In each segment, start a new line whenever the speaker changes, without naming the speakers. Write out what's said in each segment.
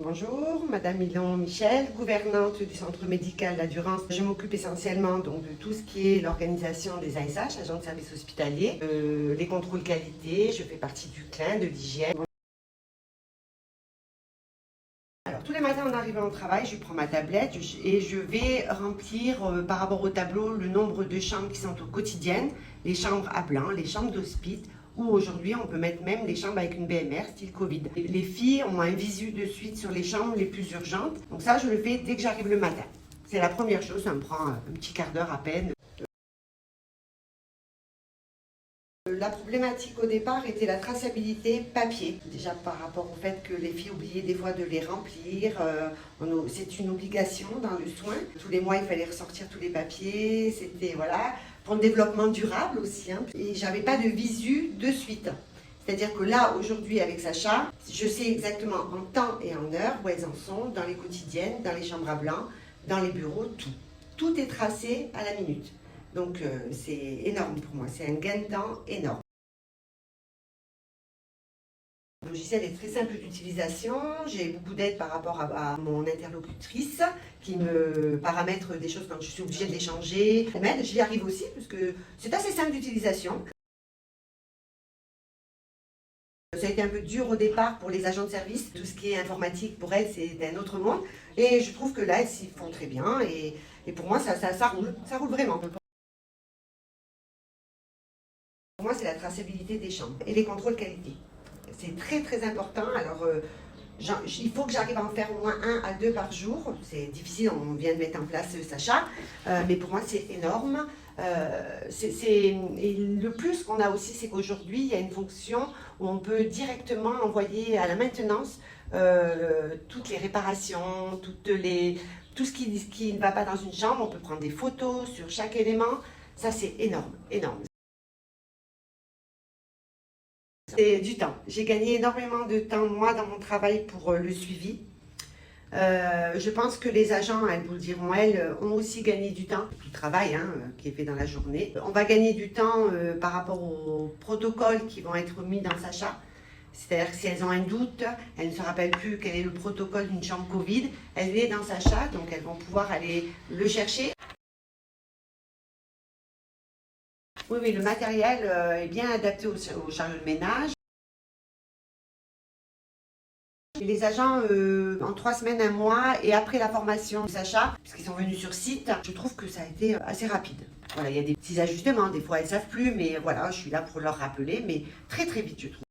Bonjour, Madame Milon Michel, gouvernante du centre médical La Durance. Je m'occupe essentiellement donc, de tout ce qui est l'organisation des ASH, agents de services hospitaliers, les contrôles qualité, je fais partie du CLIN, de l'hygiène. Alors tous les matins en arrivant au travail, je prends ma tablette et je vais remplir par rapport au tableau le nombre de chambres qui sont au quotidiennes, les chambres à blanc, les chambres d'hospice, ou aujourd'hui on peut mettre même les chambres avec une BMR style Covid. Les filles ont un visu de suite sur les chambres les plus urgentes, donc ça je le fais dès que j'arrive le matin. C'est la première chose, ça me prend un petit quart d'heure à peine. La problématique au départ était la traçabilité papier. Déjà par rapport au fait que les filles oubliaient des fois de les remplir. C'est une obligation dans le soin. Tous les mois, il fallait ressortir tous les papiers. C'était, voilà, pour le développement durable aussi. Et j'avais pas de visu de suite. C'est-à-dire que là, aujourd'hui, avec Sacha, je sais exactement en temps et en heure où elles en sont, dans les quotidiennes, dans les chambres à blanc, dans les bureaux, tout. Tout est tracé à la minute. Donc c'est énorme pour moi, c'est un gain de temps énorme. Le logiciel est très simple d'utilisation, j'ai beaucoup d'aide par rapport à mon interlocutrice qui me paramètre des choses quand je suis obligée de les changer. J'y arrive aussi parce que c'est assez simple d'utilisation. Ça a été un peu dur au départ pour les agents de service, tout ce qui est informatique pour elles c'est d'un autre monde et je trouve que là elles s'y font très bien et pour moi ça roule vraiment. Pour moi, c'est la traçabilité des chambres et les contrôles qualité. C'est très très important. Alors, il faut que j'arrive à en faire au moins 1 à 2 par jour. C'est difficile, on vient de mettre en place Sacha, mais pour moi, c'est énorme. Et le plus qu'on a aussi, c'est qu'aujourd'hui, il y a une fonction où on peut directement envoyer à la maintenance toutes les réparations, tout ce qui ne va pas dans une chambre. On peut prendre des photos sur chaque élément. Ça, c'est énorme, énorme. C'est du temps. J'ai gagné énormément de temps, moi, dans mon travail pour le suivi. Je pense que les agents, elles vous le diront, elles, ont aussi gagné du temps. Tout le travail qui est fait dans la journée. On va gagner du temps par rapport aux protocoles qui vont être mis dans Sacha. C'est-à-dire que si elles ont un doute, elles ne se rappellent plus quel est le protocole d'une chambre Covid, elle est dans Sacha, donc elles vont pouvoir aller le chercher. Oui, oui, le matériel est bien adapté aux charges de ménage. Les agents, en 3 semaines, 1 mois, et après la formation de Sacha, puisqu'ils sont venus sur site, je trouve que ça a été assez rapide. Voilà, il y a des petits ajustements, des fois elles ne savent plus, mais voilà, je suis là pour leur rappeler, mais très très vite, je trouve.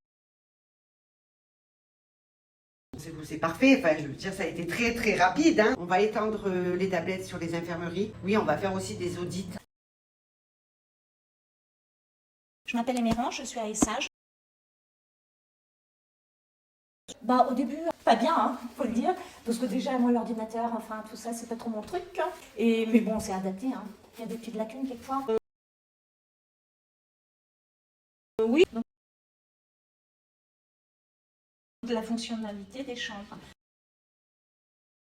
C'est parfait, enfin, je veux dire, ça a été très très rapide. On va étendre les tablettes sur les infirmeries. Oui, on va faire aussi des audits.
Je m'appelle Eméran, je suis à Essage. Au début, pas bien, faut le dire, parce que déjà, moi, l'ordinateur, enfin, tout ça, c'est pas trop mon truc. Mais bon, c'est adapté, Il y a des petites lacunes quelquefois. Oui, donc, de la fonctionnalité des chambres.